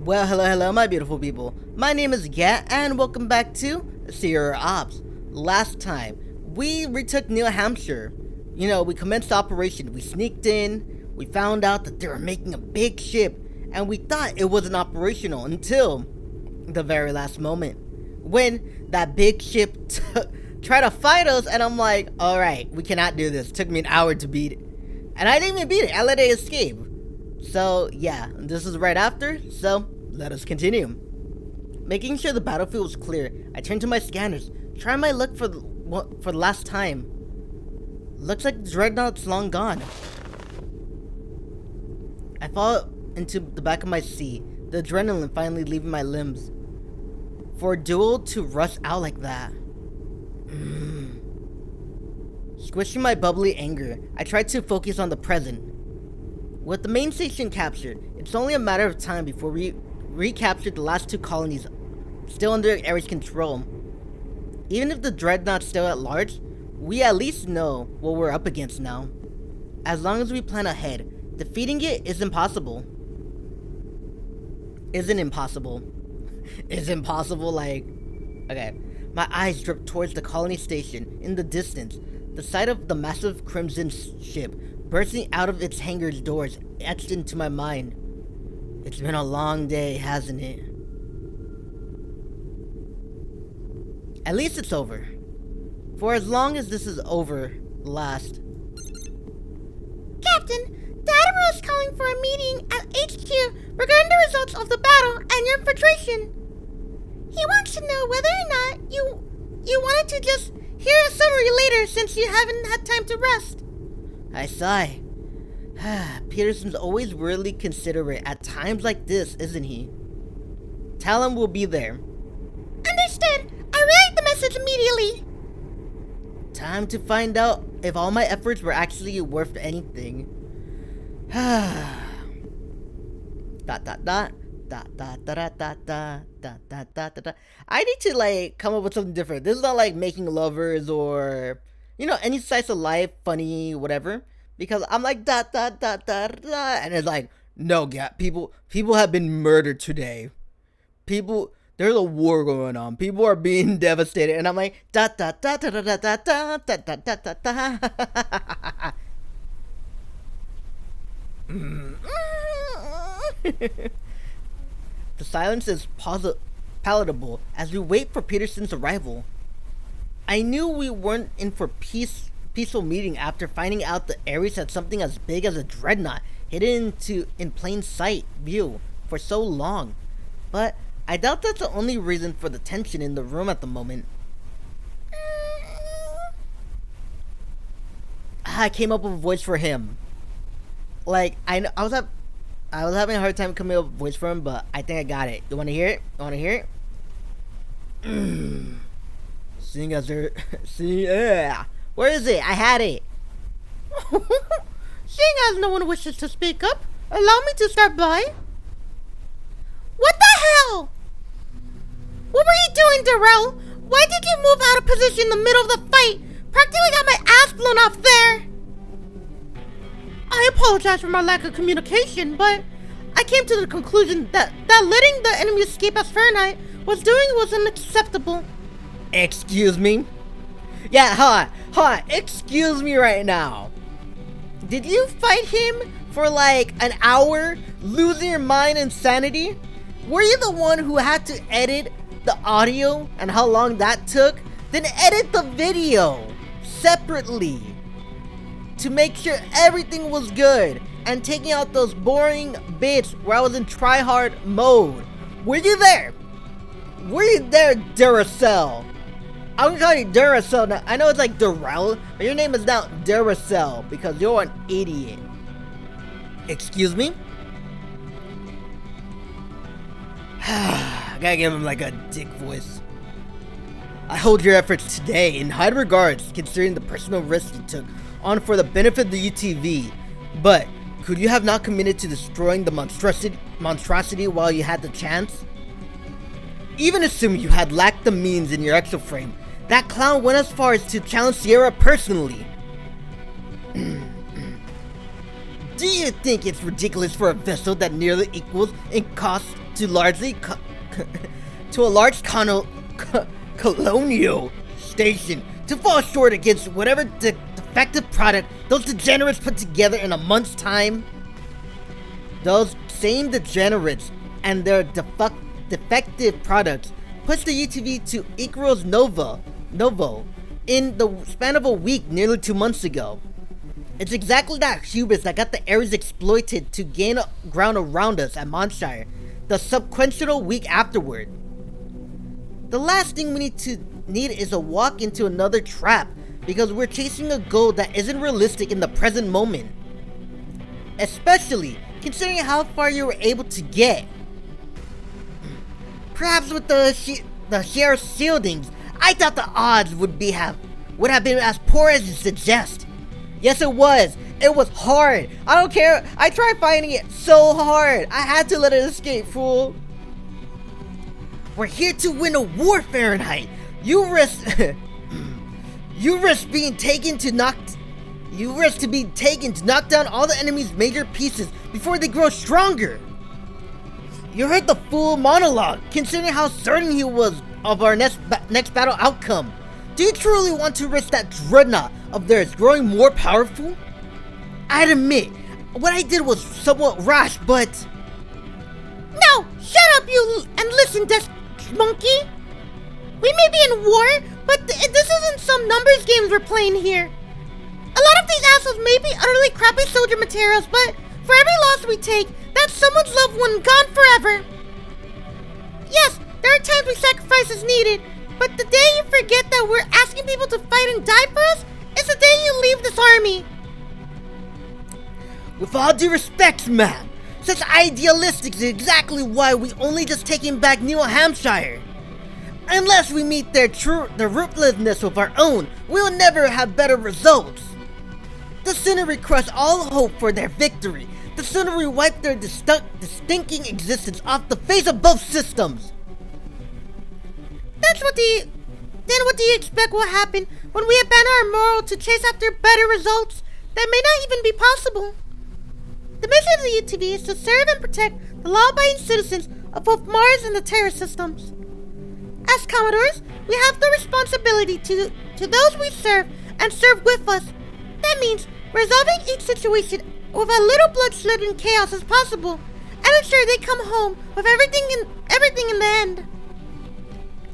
Well, hello, my beautiful people. My name is Gat, and welcome back to Sierra Ops. Last time, we retook New Hampshire. You know, we commenced operation. We sneaked in. We found out that they were making a big ship, and we thought it wasn't operational until the very last moment, when that big ship tried to fight us, and I'm like, alright, we cannot do this. It took me an hour to beat it. And I didn't even beat it. I let it escape. So, yeah, this is right after, so let us continue. Making sure the battlefield was clear, I turned to my scanners, trying my luck for the last time. Looks like the dreadnought's long gone. I fall into the back of my seat, the adrenaline finally leaving my limbs. For a duel to rush out like that. Squishing my bubbly anger, I tried to focus on the present. With the main station captured, it's only a matter of time before we recapture the last two colonies still under Ares control. Even if the dreadnought's still at large, we at least know what we're up against now. As long as we plan ahead, defeating it is impossible. Isn't impossible. Is impossible, like... Okay. My eyes dripped towards the colony station in the distance. The sight of the massive crimson ship bursting out of its hangar's doors etched into my mind. It's been a long day, hasn't it? At least it's over. For as long as this is over, last. Captain, the Admiral is calling for a meeting at HQ regarding the results of the battle and your infiltration. He wants to know whether or not you wanted to just hear a summary later since you haven't had time to rest. I sigh. Peterson's always really considerate at times like this, isn't he? Talon will be there. Understood. I relayed the message immediately. Time to find out if all my efforts were actually worth anything. I need to like come up with something different. This is not like Making Lovers or, you know, any slice of life, funny, whatever. Because I'm like and it's like, no, Gap, people have been murdered today. There's a war going on. People are being devastated, and I'm like The silence is palatable as we wait for Peterson's arrival. I knew we weren't in for peaceful meeting after finding out that Ares had something as big as a dreadnought hidden in plain sight view for so long, but I doubt that's the only reason for the tension in the room at the moment. I came up with a voice for him. Like, I was having a hard time coming up with a voice for him, but I think I got it. You want to hear it? Seeing as they're... Where is it? I had it. Seeing as no one wishes to speak up, allow me to start by. What the hell? What were you doing, Darrell? Why did you move out of position in the middle of the fight? Practically got my ass blown off there. I apologize for my lack of communication, but I came to the conclusion that letting the enemy escape as Fahrenheit was unacceptable. Excuse me? Yeah, hold on. Excuse me right now. Did you fight him for like an hour, losing your mind and sanity? Were you the one who had to edit the audio and how long that took? Then edit the video separately to make sure everything was good and taking out those boring bits where I was in tryhard mode. Were you there? Were you there, Duracell? I'm gonna call you Duracell now. I know it's like Durrell, but your name is now Duracell because you're an idiot. Excuse me? I gotta give him like a dick voice. I hold your efforts today in high regards considering the personal risk you took on for the benefit of the UTV, but could you have not committed to destroying the monstrosity while you had the chance? Even assuming you had lacked the means in your exoframe, that clown went as far as to challenge Sierra personally. Do you think it's ridiculous for a vessel that nearly equals in cost to to a large colonial station to fall short against whatever defective product those degenerates put together in a month's time. Those same degenerates and their defective products pushed the UTV to Icaros Novo in the span of a week nearly 2 months ago. It's exactly that hubris that got the Ares exploited to gain ground around us at Monshire the sequential week afterward. The last thing we need is a walk into another trap because we're chasing a goal that isn't realistic in the present moment. Especially considering how far you were able to get. Perhaps with the sheer shieldings, I thought the odds would have been as poor as you suggest. Yes, it was. It was hard. I don't care. I tried finding it so hard. I had to let it escape, fool. We're here to win a war, Fahrenheit. You risk being taken to knock down all the enemy's major pieces before they grow stronger. You heard the full monologue, considering how certain he was of our next battle outcome. Do you truly want to risk that dreadnought of theirs growing more powerful? I'd admit, what I did was somewhat rash, but... No! Shut up, you and listen, monkey! We may be in war, but this isn't some numbers games we're playing here. A lot of these assholes may be utterly crappy soldier materials, but for every loss we take, that's someone's loved one gone forever. Yes, there are times when sacrifice is needed, but the day you forget that we're asking people to fight and die for us is the day you leave this army. With all due respect, ma'am, such idealistic is exactly why we only just taken back New Hampshire. Unless we meet their ruthlessness with our own, we'll never have better results. The sooner we crush all hope for their victory, the sooner we wipe their stinking existence off the face of both systems. Then what do you expect will happen when we abandon our moral to chase after better results that may not even be possible? The mission of the UTV is to serve and protect the law-abiding citizens of both Mars and the Terra systems. As Commodores, we have the responsibility to those we serve and serve with us. That means resolving each situation with a little bloodshed and chaos as possible, and ensure they come home with everything in the end.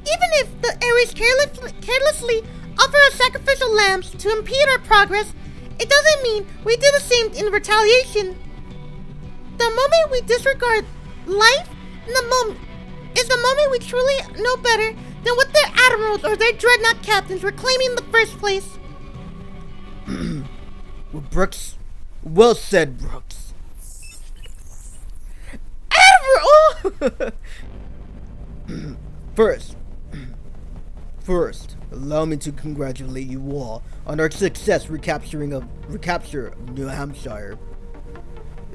Even if the Ares carelessly offer us sacrificial lambs to impede our progress, it doesn't mean we do the same in retaliation. The moment we disregard life is the moment we truly know better than what their admirals or their dreadnought captains were claiming in the first place. Well, Brooks. Well said, Brooks. Admiral! First, allow me to congratulate you all on our success recapture of New Hampshire.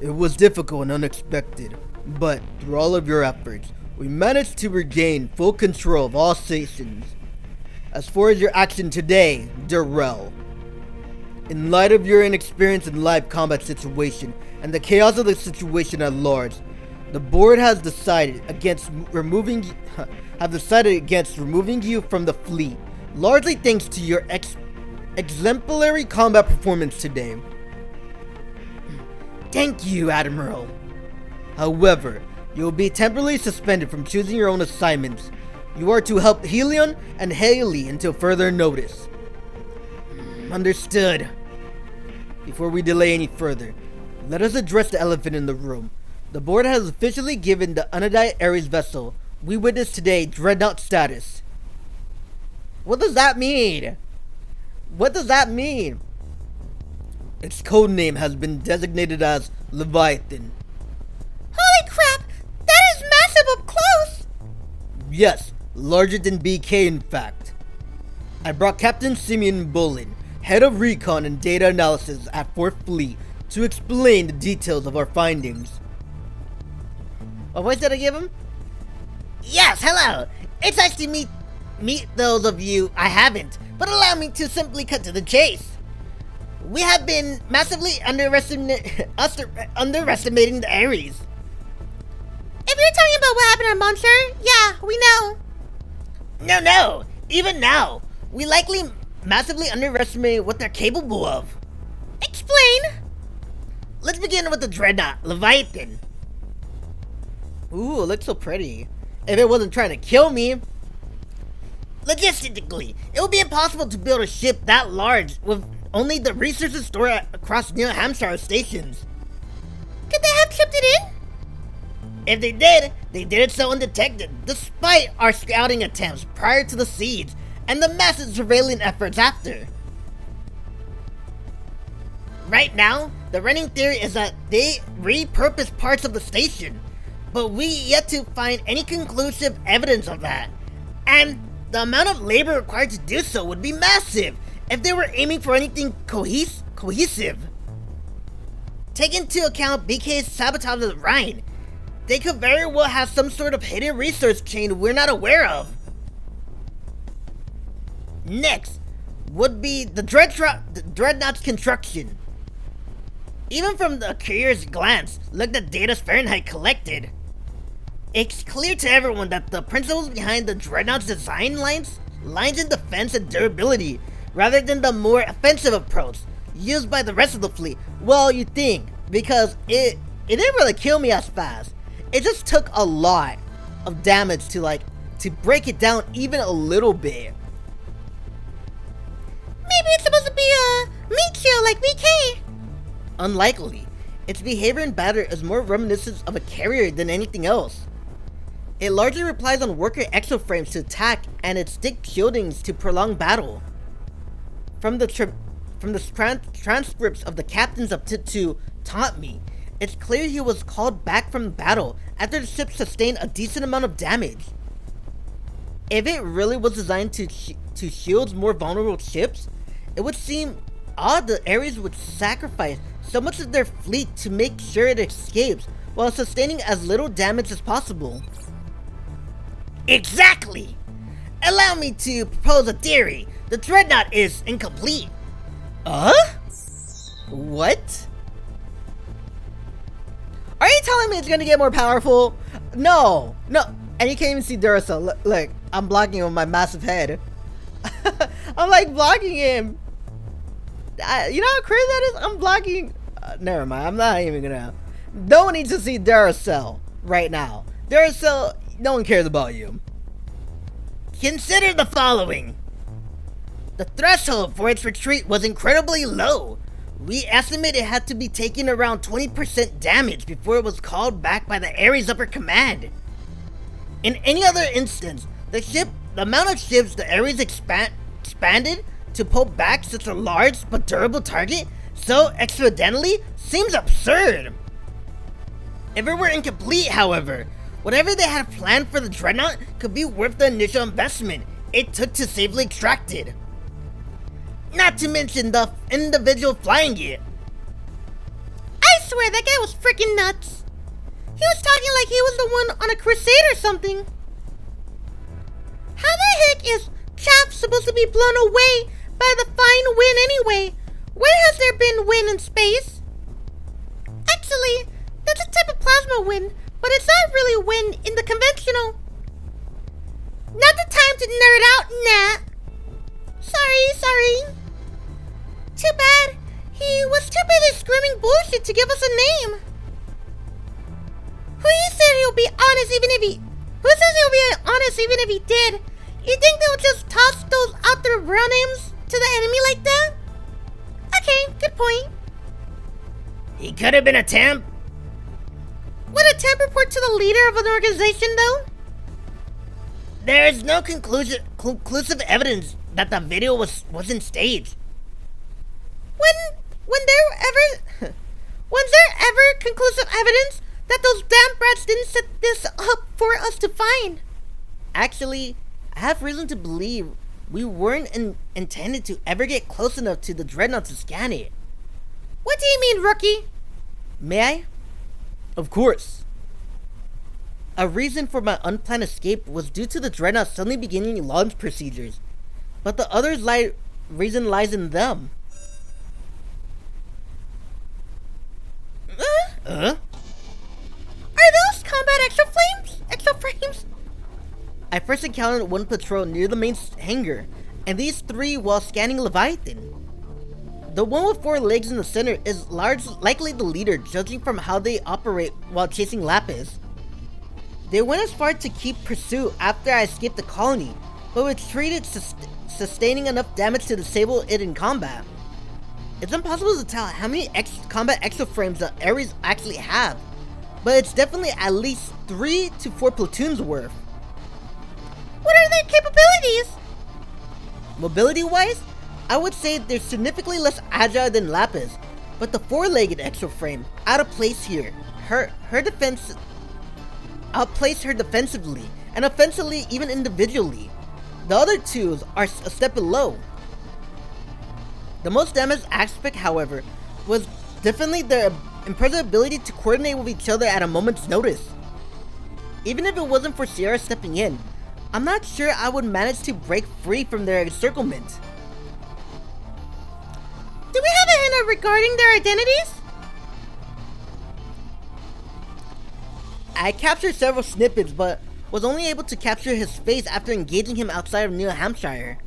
It was difficult and unexpected, but through all of your efforts, we managed to regain full control of all stations. As far as your action today, Darrell, in light of your inexperience in live combat situation and the chaos of the situation at large, the board has decided against removing you from the fleet, largely thanks to your exemplary combat performance today. Thank you, Admiral. However, you will be temporarily suspended from choosing your own assignments. You are to help Helion and Haley until further notice. Understood. Before we delay any further, let us address the elephant in the room. The board has officially given the unidentified Ares vessel we witnessed today dreadnought status. What does that mean? What does that mean? Its code name has been designated as Leviathan. Holy crap! That is massive up close! Yes, larger than BK in fact. I brought Captain Simeon Bolin, head of recon and data analysis at 4th Fleet, to explain the details of our findings. What voice did I give him? Yes, hello! It's nice to meet those of you I haven't, but allow me to simply cut to the chase. We have been massively underestimating the Ares. If you're talking about what happened on Monster, yeah, we know. No. Even now, we likely massively underestimate what they're capable of. Explain. Let's begin with the Dreadnought, Leviathan. Ooh, it looks so pretty. If it wasn't trying to kill me. Logistically, it would be impossible to build a ship that large with only the resources stored across New Hampshire stations. Could they have shipped it in? If they did it so undetected, despite our scouting attempts prior to the siege and the massive surveillance efforts after. Right now, the running theory is that they repurposed parts of the station, but we yet to find any conclusive evidence of that. And the amount of labor required to do so would be massive if they were aiming for anything cohesive. Take into account BK's sabotage of the Rhine. They could very well have some sort of hidden resource chain we're not aware of. Next would be the Dreadnought's construction. Even from the curious glance, look at data Fahrenheit collected. It's clear to everyone that the principles behind the Dreadnought's design lies in defense and durability, rather than the more offensive approach used by the rest of the fleet. Well, you think, because it didn't really kill me as fast. It just took a lot of damage to break it down even a little bit. Maybe it's supposed to be a meat shield like BK. Unlikely. Its behavior in battle is more reminiscent of a carrier than anything else. It largely relies on worker exoframes to attack and its stick shieldings to prolong battle. From the transcripts of the captains up to taunt me, it's clear he was called back from battle after the ship sustained a decent amount of damage. If it really was designed to shield more vulnerable ships, it would seem odd the Ares would sacrifice so much of their fleet to make sure it escapes while sustaining as little damage as possible. Exactly! Allow me to propose a theory. The Dreadnought is incomplete. What? Are you telling me it's gonna get more powerful? No. And you can't even see Duracell. Look, I'm blocking him with my massive head. I'm like blocking him. You know how crazy that is? I'm blocking. Never mind. I'm not even gonna. No one needs to see Duracell right now. Duracell, no one cares about you. Consider the following. The threshold for its retreat was incredibly low. We estimate it had to be taking around 20% damage before it was called back by the Ares upper command. In any other instance, the amount of ships the Ares expanded to pull back such a large but durable target so exponentially seems absurd. If it were incomplete, however, whatever they had planned for the Dreadnought could be worth the initial investment it took to safely extract it. Not to mention the individual flying it. I swear that guy was freaking nuts. He was talking like he was the one on a crusade or something. How the heck is chaff supposed to be blown away by the fine wind anyway? When has there been wind in space? Actually, that's a type of plasma wind, but it's not really wind in the conventional. Not the time to nerd out, Nat. Sorry. Too bad. He was too busy screaming bullshit to give us a name. Who says he'll be honest even if he did? You think they'll just toss those out there real names to the enemy like that? Okay, good point. He could have been a temp. Would a temp report to the leader of an organization though? There is no conclusive evidence that the video wasn't staged. Was there ever conclusive evidence that those damn brats didn't set this up for us to find? Actually, I have reason to believe we weren't intended to ever get close enough to the Dreadnought to scan it. What do you mean, rookie? May I? Of course. A reason for my unplanned escape was due to the Dreadnought suddenly beginning launch procedures, but the reason lies in them. Are those combat Exoframes? I first encountered one patrol near the main hangar, and these three while scanning Leviathan. The one with 4 legs in the center is likely the leader, judging from how they operate while chasing Lapis. They went as far to keep pursuit after I escaped the colony, but retreated, sustaining enough damage to disable it in combat. It's impossible to tell how many combat exoframes the Ares actually have, but it's definitely at least 3 to 4 platoons worth. What are their capabilities? Mobility-wise, I would say they're significantly less agile than Lapis, but the 4-legged exoframe out of place here. Outplace her defensively and offensively, even individually. The other two are a step below. The most damaged aspect, however, was definitely their impressive ability to coordinate with each other at a moment's notice. Even if it wasn't for Sierra stepping in, I'm not sure I would manage to break free from their encirclement. Do we have a hint regarding their identities? I captured several snippets, but was only able to capture his face after engaging him outside of New Hampshire.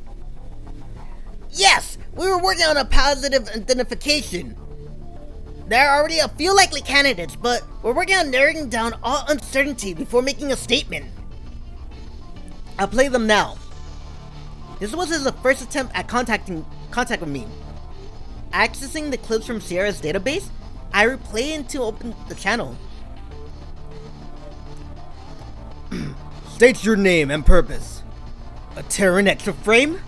Yes, we were working on a positive identification. There are already a few likely candidates, but we're working on narrowing down all uncertainty before making a statement. I'll play them now. This was his first attempt at contact with me. Accessing the clips from Sierra's database, I replay it to open the channel. State your name and purpose. A Terran exoframe?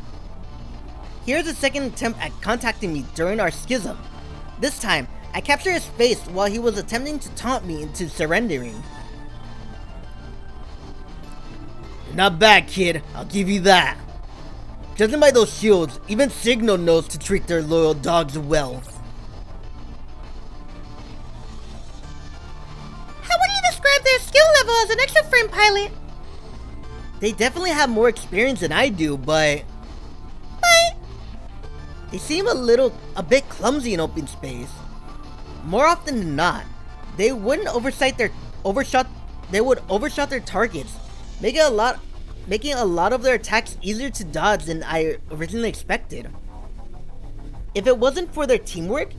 Here's a second attempt at contacting me during our schism. This time, I captured his face while he was attempting to taunt me into surrendering. You're not bad, kid. I'll give you that. Judging by those shields, even Signal knows to treat their loyal dogs well. How would you describe their skill level as an exoframe pilot? They definitely have more experience than I do, but they seem a bit clumsy in open space. More often than not, they would overshot their targets, making a lot of their attacks easier to dodge than I originally expected. If it wasn't for their teamwork,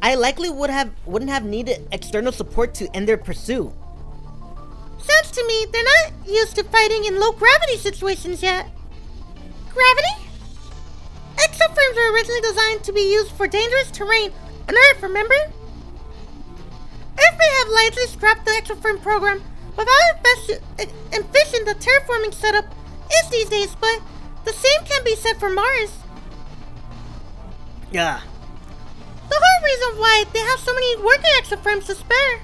I likely wouldn't have needed external support to end their pursuit. Sounds to me they're not used to fighting in low gravity situations yet. Gravity? Exoframes were originally designed to be used for dangerous terrain on Earth, remember? Earth may have lightly scrapped the exoframe program with how efficient the terraforming setup is these days, but the same can be said for Mars. Yeah. The whole reason why they have so many working exoframes to spare.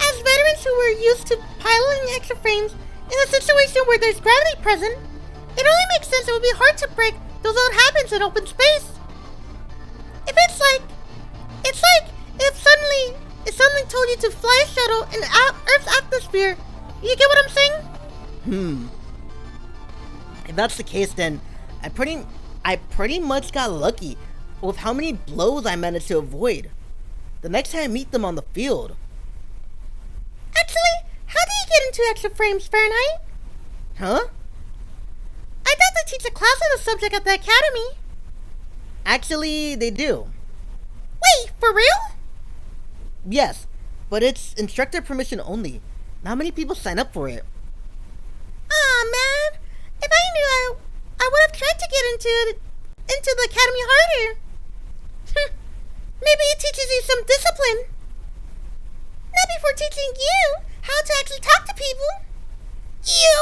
As veterans who were used to piloting exoframes in a situation where there's gravity present, it only makes sense it would be hard to break those old habits in open space. It's like if suddenly told you to fly a shuttle in Earth's atmosphere. You get what I'm saying? If that's the case, then I pretty much got lucky with how many blows I managed to avoid the next time I meet them on the field. Actually, how do you get into exoframes, Fahrenheit? Huh? I thought they teach a class on the subject at the academy. Actually, they do. Wait, for real? Yes, but it's instructor permission only. Not many people sign up for it. Aw, man. If I knew, I would have tried to get into the academy harder. Maybe it teaches you some discipline. Not before teaching you how to actually talk to people. You?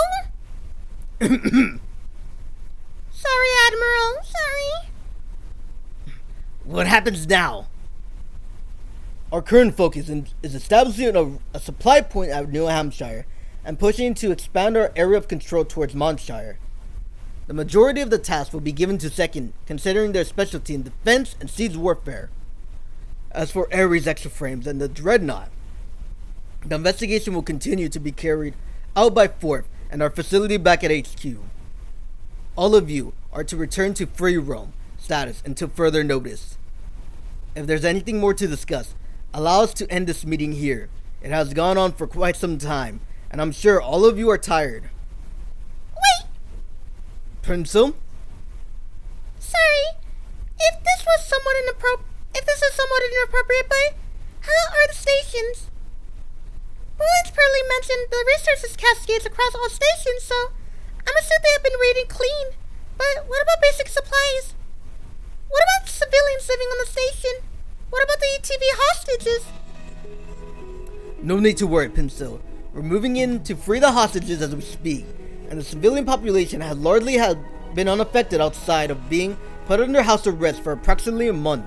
Sorry, Admiral. Sorry. What happens now? Our current focus is establishing a supply point at New Hampshire and pushing to expand our area of control towards Montshire. The majority of the tasks will be given to second, considering their specialty in defense and siege warfare. As for Ares exoframes and the Dreadnought, the investigation will continue to be carried out by fourth and our facility back at HQ. All of you are to return to free roam status until further notice. If there's anything more to discuss, allow us to end this meeting here. It has gone on for quite some time, and I'm sure all of you are tired. Wait! Prinzel? Sorry. If this is somewhat inappropriate, but how are the stations? Roland's probably mentioned the resources cascades across all stations, so I'm assuming they have been rated clean. But what about basic supplies? What about the civilians living on the station? What about the ETV hostages? No need to worry, Prinzel. We're moving in to free the hostages as we speak, and the civilian population has largely been unaffected outside of being put under house arrest for approximately a month.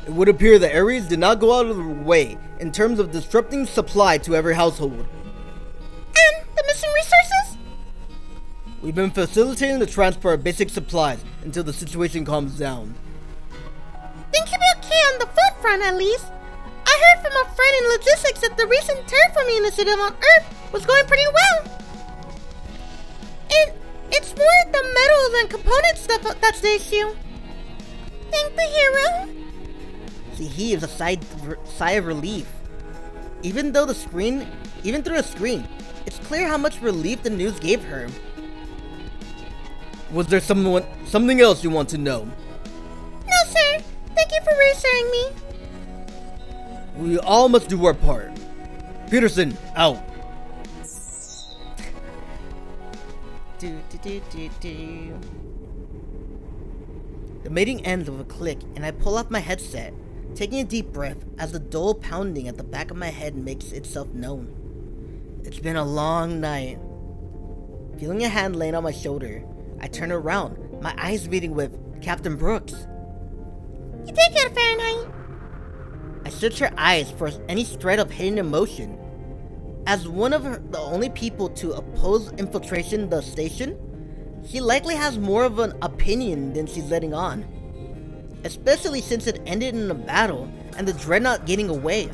It would appear that Ares did not go out of the way in terms of disrupting supply to every household. And the missing resources? We've been facilitating the transfer of basic supplies until the situation calms down. Things should be okay on the food front at least. I heard from a friend in logistics that the recent terraforming initiative on Earth was going pretty well. It's more the metals and component stuff that's the issue. Thank the hero. She heaves a sigh of relief. Even through the screen, it's clear how much relief the news gave her. Was there something else you want to know? No, sir. Thank you for reassuring me. We all must do our part. Peterson, out. The meeting ends with a click, and I pull off my headset, taking a deep breath as the dull pounding at the back of my head makes itself known. It's been a long night. Feeling a hand laying on my shoulder, I turn around, my eyes meeting with Captain Brooks. You take care, Fahrenheit. I search her eyes for any shred of hidden emotion. As one of the only people to oppose infiltration of the station, she likely has more of an opinion than she's letting on. Especially since it ended in a battle and the dreadnought getting away.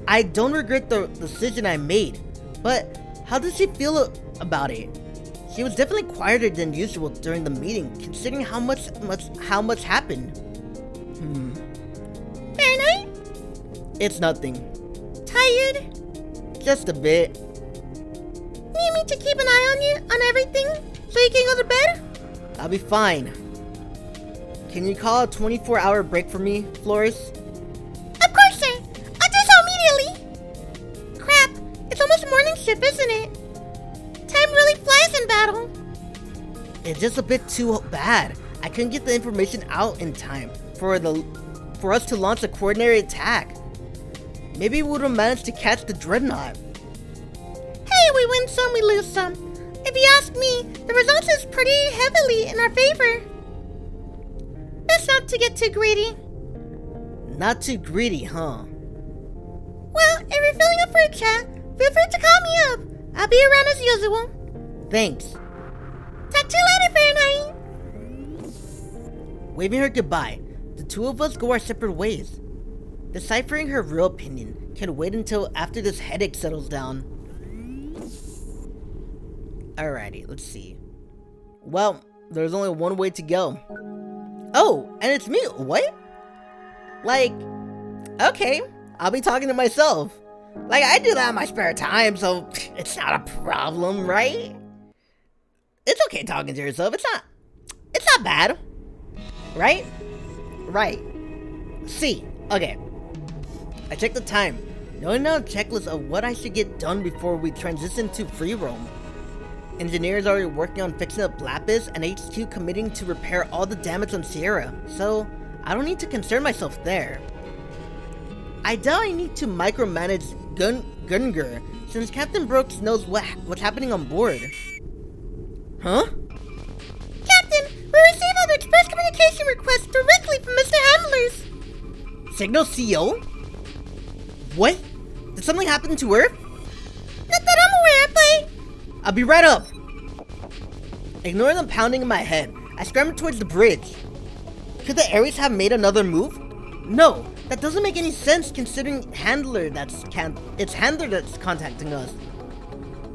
I don't regret the decision I made, but how does she feel about it? She was definitely quieter than usual during the meeting, considering how much happened. Fahrenheit? It's nothing. Tired? Just a bit. Need me to keep an eye on you, on everything, so you can go to bed? I'll be fine. Can you call a 24-hour break for me, Flores? Of course, sir. I'll do so immediately. Crap, it's almost morning shift, isn't it? Time really flies in battle. It's just a bit too bad. I couldn't get the information out in time for us to launch a coordinated attack. Maybe we would have managed to catch the dreadnought. Hey, we win some, we lose some. If you ask me, the results is pretty heavily in our favor. Best not to get too greedy. Not too greedy, huh? Well, if you're feeling up for a chat, feel free to call me up. I'll be around as usual. Thanks. Talk to you later, Fahrenheit. Waving her goodbye, the two of us go our separate ways. Deciphering her real opinion can wait until after this headache settles down. Alrighty, let's see. Well, there's only one way to go. Oh, and it's me. What? Like, okay, I'll be talking to myself. Like, I do that in my spare time, so it's not a problem, right? It's okay talking to yourself. It's not bad. Right? Right. See, okay. I checked the time, knowing now a checklist of what I should get done before we transition to free roam. Engineers are already working on fixing up Lapis, and HQ committing to repair all the damage on Sierra, so I don't need to concern myself there. I doubt I need to micromanage Gungur, since Captain Brooks knows what's happening on board. Huh? Captain, we received an express communication request directly from Mr. Handler's. Signal CO? What? Did something happen to Earth? Not that I'm aware of, but... I'll be right up. Ignoring the pounding in my head, I scrambled towards the bridge. Could the Ares have made another move? No, that doesn't make any sense considering it's Handler that's contacting us.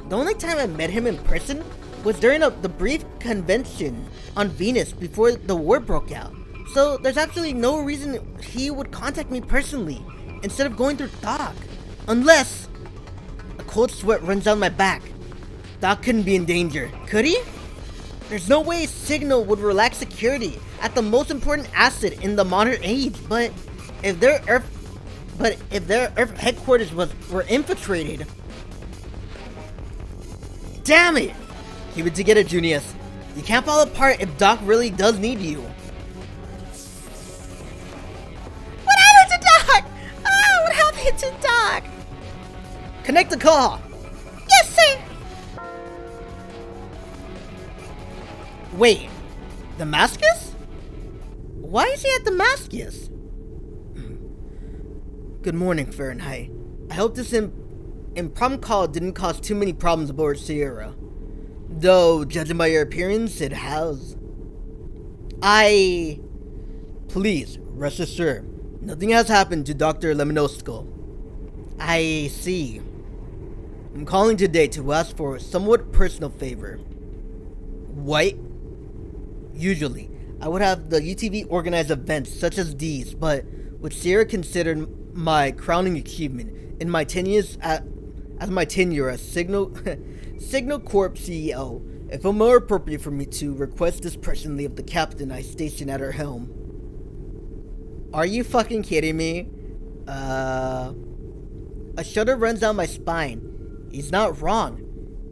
The only time I met him in person was during the brief convention on Venus before the war broke out. So there's absolutely no reason he would contact me personally instead of going through Doc. Unless a cold sweat runs down my back. Doc couldn't be in danger, could he? There's no way Signal would relax security at the most important asset in the modern age, but if their Earth headquarters were infiltrated. Damn it! Keep it together, Junius. You can't fall apart if Doc really does need you. What happened to Doc? Oh, what happened to Doc? Connect the call! Yes, sir! Wait, Damascus? Why is he at Damascus? Good morning, Fahrenheit. I hope this impromptu call didn't cause too many problems aboard Sierra. Though, judging by your appearance, it has. Please, rest assured, nothing has happened to Dr. Lemanosko. I see. I'm calling today to ask for a somewhat personal favor. What? Usually, I would have the UTV organize events such as these, but with Sierra considered my crowning achievement in my 10 years as my tenure as Signal Corp CEO, it felt more appropriate for me to request this personally of the captain I stationed at her helm. Are you fucking kidding me? A shudder runs down my spine. He's not wrong.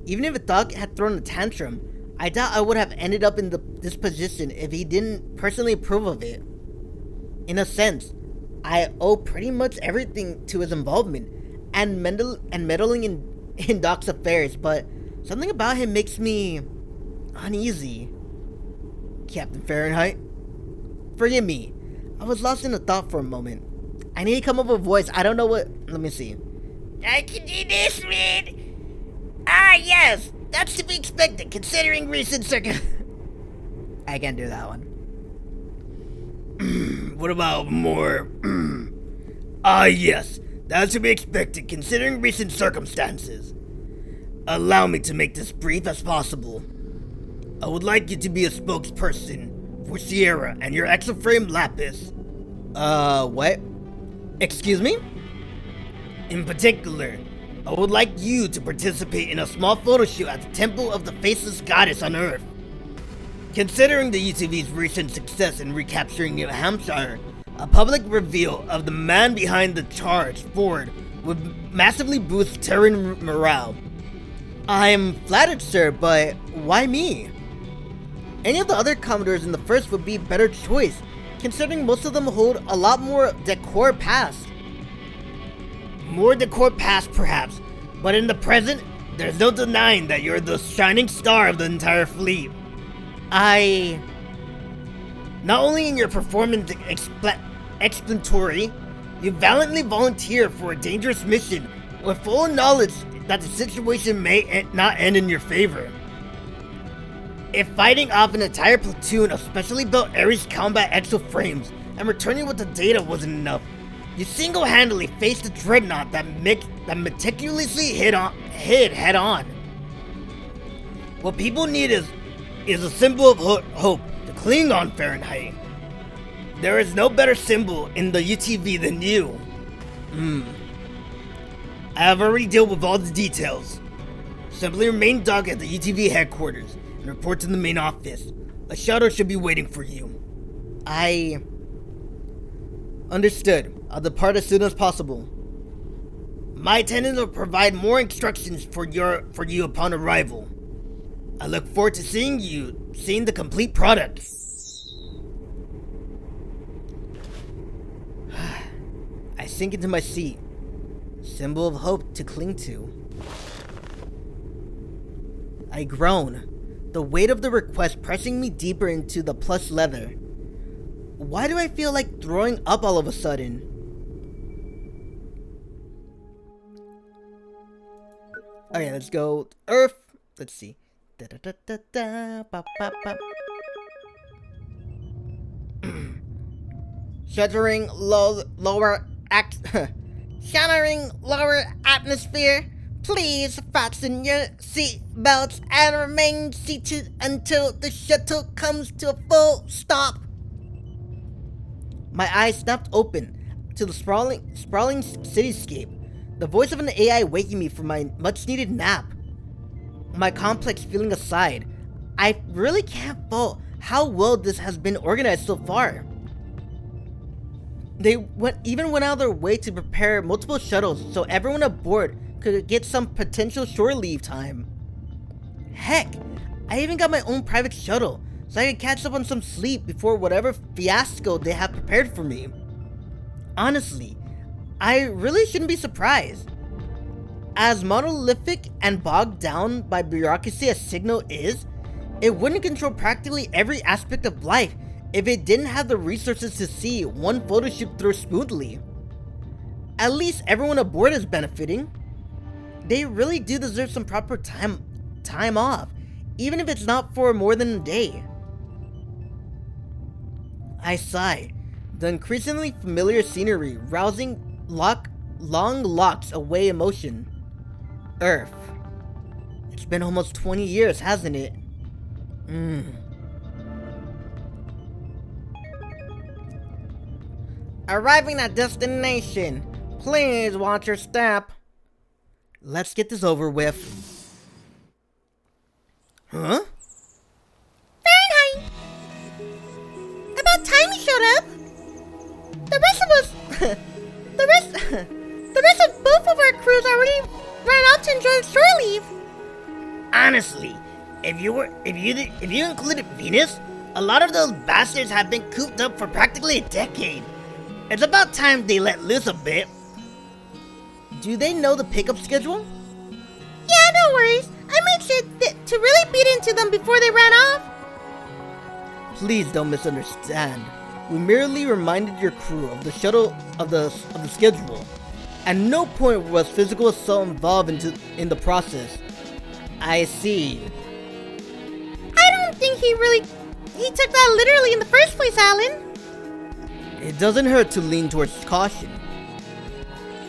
Even if Doc had thrown a tantrum, I doubt I would have ended up in this position if he didn't personally approve of it. In a sense, I owe pretty much everything to his involvement and meddling in Doc's affairs, but something about him makes me uneasy. Captain Fahrenheit, forgive me. I was lost in a thought for a moment. I need to come up with a voice. I don't know what. Let me see. I can do this, man. Ah, yes. That's to be expected, considering recent I can't do that one. What about more? Yes. That's to be expected, considering recent circumstances. Allow me to make this brief as possible. I would like you to be a spokesperson for Sierra and your exoframe Lapis. What? Excuse me? In particular, I would like you to participate in a small photo shoot at the Temple of the Faceless Goddess on Earth. Considering the UTV's recent success in recapturing New Hampshire, a public reveal of the man behind the charge forward would massively boost Terran morale. I'm flattered, sir, but why me? Any of the other Commodores in the first would be a better choice, considering most of them hold a lot more decor past. More decor past, perhaps, but in the present, there's no denying that you're the shining star of the entire fleet. Not only in your performance explanatory, you valiantly volunteer for a dangerous mission with full knowledge that the situation may not end in your favor. If fighting off an entire platoon of specially built Ares combat exoframes and returning with the data wasn't enough, you single-handedly faced a dreadnought that meticulously hid head-on. What people need is a symbol of hope to cling on, Fahrenheit. There is no better symbol in the UTV than you. I have already dealt with all the details. Simply remain docked at the UTV headquarters and report to the main office. A shuttle should be waiting for you. Understood. I'll depart as soon as possible. My attendant will provide more instructions for you upon arrival. I look forward to seeing the complete product. I sink into my seat. Symbol of hope to cling to. I groan, the weight of the request pressing me deeper into the plush leather. Why do I feel like throwing up all of a sudden? Okay, let's go Earth. Let's see. Shuttering lower atmosphere. Please fasten your seat belts and remain seated until the shuttle comes to a full stop. My eyes snapped open to the sprawling cityscape, the voice of an AI waking me from my much-needed nap. My complex feeling aside, I really can't fault how well this has been organized so far. They even went out of their way to prepare multiple shuttles so everyone aboard could get some potential shore leave time. Heck, I even got my own private shuttle so I could catch up on some sleep before whatever fiasco they have prepared for me. Honestly, I really shouldn't be surprised. As monolithic and bogged down by bureaucracy as Signal is, it wouldn't control practically every aspect of life if it didn't have the resources to see one photo shoot through smoothly. At least everyone aboard is benefiting. They really do deserve some proper time off, even if it's not for more than a day. I sigh. The increasingly familiar scenery rousing long locks away emotion. Earth. It's been almost 20 years, hasn't it? Arriving at destination. Please watch your step. Let's get this over with. Huh? Fahrenheit! About time you showed up. The rest of us, the rest of both of our crews already ran off to enjoy shore leave. Honestly, if you included Venus, a lot of those bastards have been cooped up for practically a decade. It's about time they let loose a bit. Do they know the pickup schedule? Yeah, no worries. I made sure to really beat into them before they ran off. Please don't misunderstand. We merely reminded your crew of the shuttle of the schedule. At no point was physical assault involved in the process. I see. I don't think he took that literally in the first place, Alan. It doesn't hurt to lean towards caution.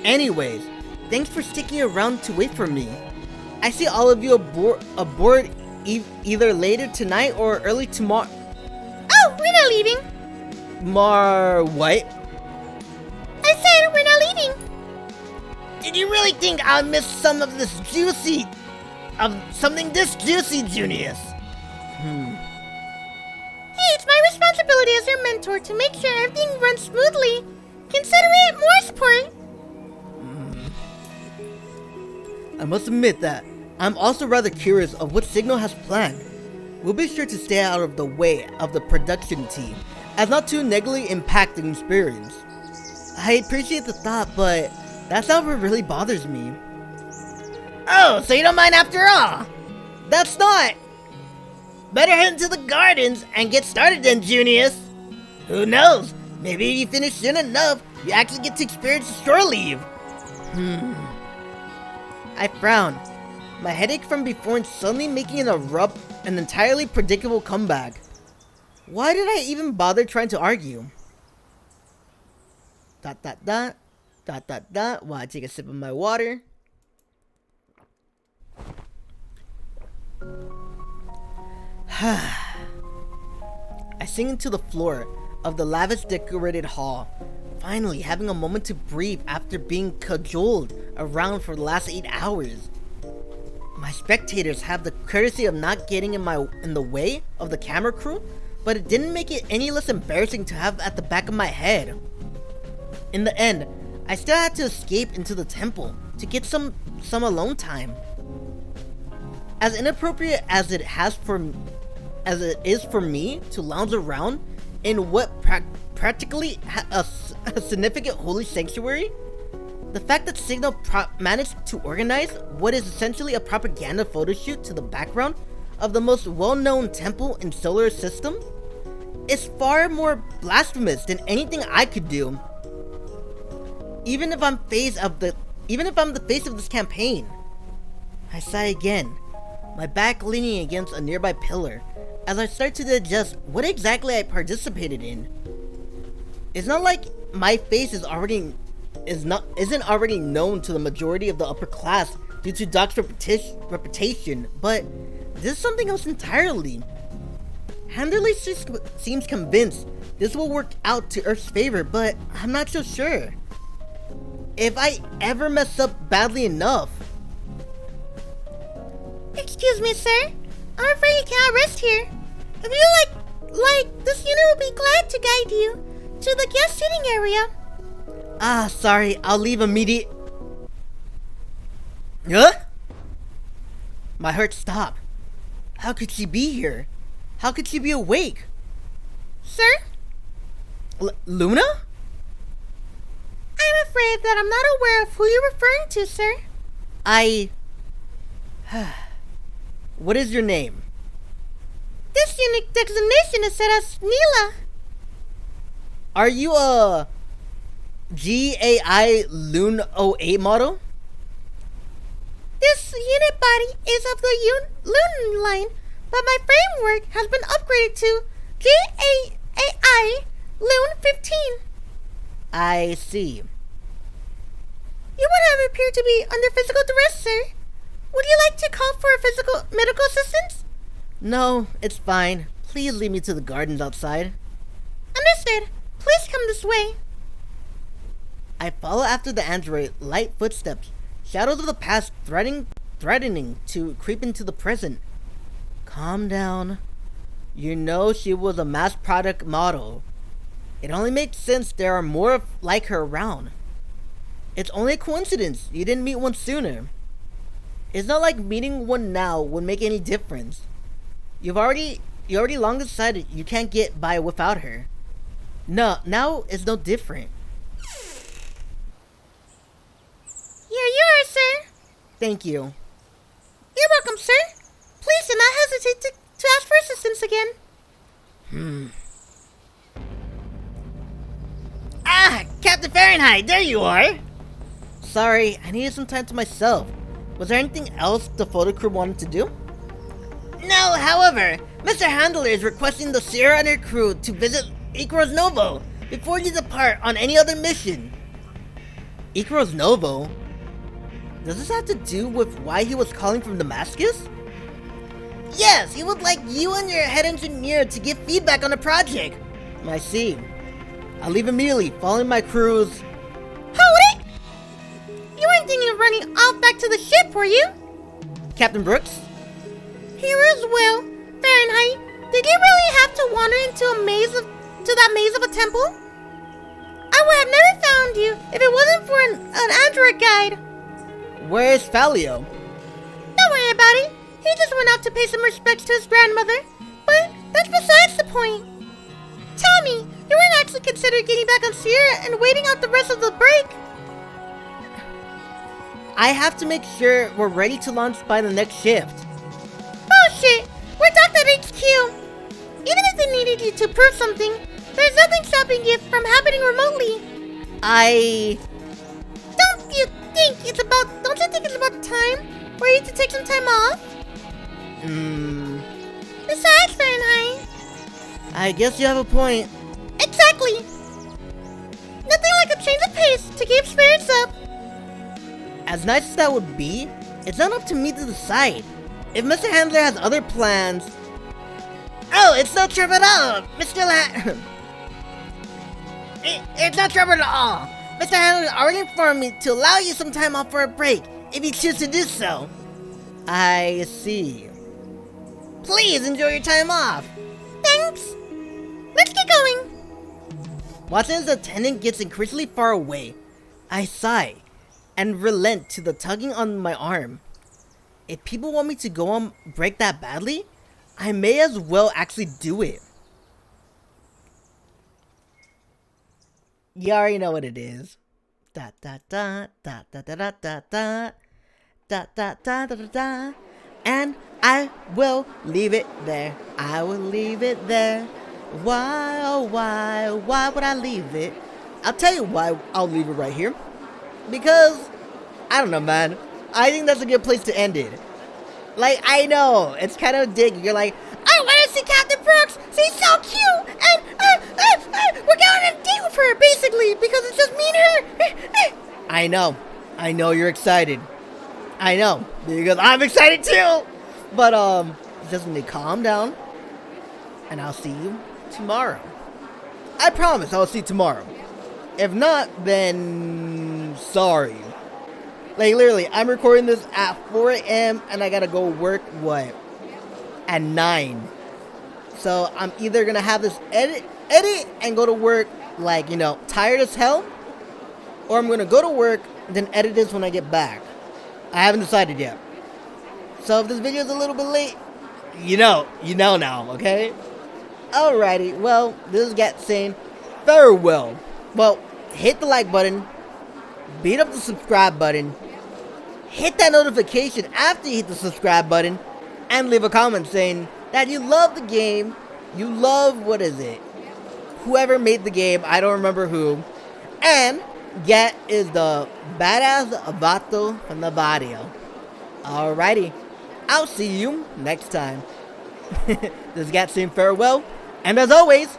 Anyways, thanks for sticking around to wait for me. I see all of you aboard either later tonight or early tomorrow. Oh, we're not leaving. What? I said we're not leaving. Did you really think I'd miss something this juicy, Junius? Hey, it's my responsibility as your mentor to make sure everything runs smoothly. Consider it more support. I must admit that I'm also rather curious of what Signal has planned. We'll be sure to stay out of the way of the production team, as not to negatively impact the experience. I appreciate the thought, but that's not what really bothers me. Oh, so you don't mind after all? That's not! Better head into the gardens and get started then, Junius. Who knows? Maybe if you finish soon enough, you actually get to experience shore leave. I frown. My headache from before and suddenly making an entirely predictable comeback. Why did I even bother trying to argue? ... While I take a sip of my water. I sink into the floor of the lavish decorated hall, finally having a moment to breathe after being cajoled around for the last 8 hours. My spectators have the courtesy of not getting in the way of the camera crew, but it didn't make it any less embarrassing to have at the back of my head. In the end, I still had to escape into the temple to get some alone time. As inappropriate as it is for me to lounge around in what practically a significant holy sanctuary, the fact that Signal managed to organize what is essentially a propaganda photo shoot to the background of the most well-known temple in solar system is far more blasphemous than anything I could do. Even if I'm the face of this campaign. I sigh again, my back leaning against a nearby pillar, as I start to digest what exactly I participated in. It's not like my face isn't already known to the majority of the upper class due to Doc's reputation, but this is something else entirely. Handler seems convinced this will work out to Earth's favor, but I'm not so sure. If I ever mess up badly enough... Excuse me, sir. I'm afraid you cannot rest here. If you like, this unit will be glad to guide you to the guest sitting area. Ah, sorry. I'll leave immediate... Huh? My heart stopped. How could she be here? How could she be awake? Sir? Luna? I'm afraid that I'm not aware of who you're referring to, sir. What is your name? This unique designation is set as Neela. Are you a GAI Loon 08 model? This unit body is of the Loon line, but my framework has been upgraded to GAI Loon 15. I see. You would have appeared to be under physical duress, sir. Would you like to call for a medical assistance? No, it's fine. Please lead me to the gardens outside. Understood. Please come this way. I follow after the android, light footsteps, shadows of the past threatening to creep into the present. Calm down. You know she was a mass product model. It only makes sense there are more like her around. It's only a coincidence you didn't meet one sooner. It's not like meeting one now would make any difference. You already long decided you can't get by without her. No, now it's no different. Here you are, sir. Thank you. You're welcome, sir. Please do not hesitate to ask for assistance again. Ah, Captain Fahrenheit, there you are. Sorry, I needed some time to myself. Was there anything else the photo crew wanted to do? No, however, Mr. Handler is requesting the Sierra and her crew to visit Icaros Novo before you depart on any other mission. Icaros Novo? Does this have to do with why he was calling from Damascus? Yes, he would like you and your head engineer to give feedback on the project. I see. I'll leave immediately, following my crews. Hold it! You weren't thinking of running off back to the ship, were you? Captain Brooks? Here as well. Fahrenheit, did you really have to wander into that maze of a temple? I would have never found you if it wasn't for an android guide. Where's Falio? Don't worry about it. He just went out to pay some respects to his grandmother. But that's besides the point. Tell me, you weren't actually considering getting back on Sierra and waiting out the rest of the break? I have to make sure we're ready to launch by the next shift. Oh shit, we're docked at HQ. Even if they needed you to prove something, there's nothing stopping it from happening remotely. Don't you think it's about time for you to take some time off? Besides, Fahrenheit, I guess you have a point. Exactly. Nothing like a change of pace to keep spirits up. As nice as that would be, it's not up to me to decide. If Mr. Handler has other plans... Oh, it's no trouble at all, It's no trouble at all. Mr. Handler already informed me to allow you some time off for a break, if you choose to do so. I see. Please enjoy your time off. Thanks. Let's get going. Watching as the attendant gets increasingly far away, I sigh and relent to the tugging on my arm. If people want me to go on break that badly, I may as well actually do it. You already know what it is. Da da da da da da da da da da da da da da. And I will leave it there. I will leave it there. Why, oh why would I leave it? I'll tell you why I'll leave it right here. Because, I don't know, man. I think that's a good place to end it. Like, I know, it's kind of dig. You're like, I want to see Captain Brooks. She's so cute. And we're going on a date with her, basically, because it's just me and her. I know you're excited. I know, because I'm excited too. But, just need to calm down. and I'll see you tomorrow. I promise I'll see you tomorrow. If not, then sorry. Like, literally, I'm recording this at 4 a.m. and I gotta go work, what? At 9. So I'm either gonna have this edit and go to work, like, you know, tired as hell, or I'm gonna go to work and then edit this when I get back. I haven't decided yet. So if this video is a little bit late, you know now, okay? Alrighty, well, this is Gat saying farewell. Well, hit the like button, beat up the subscribe button, hit that notification after you hit the subscribe button, and leave a comment saying that you love the game, you love, what is it? Whoever made the game, I don't remember who, and Gat is the badass vato from the barrio. Alrighty, I'll see you next time. This is Gat saying farewell, and as always,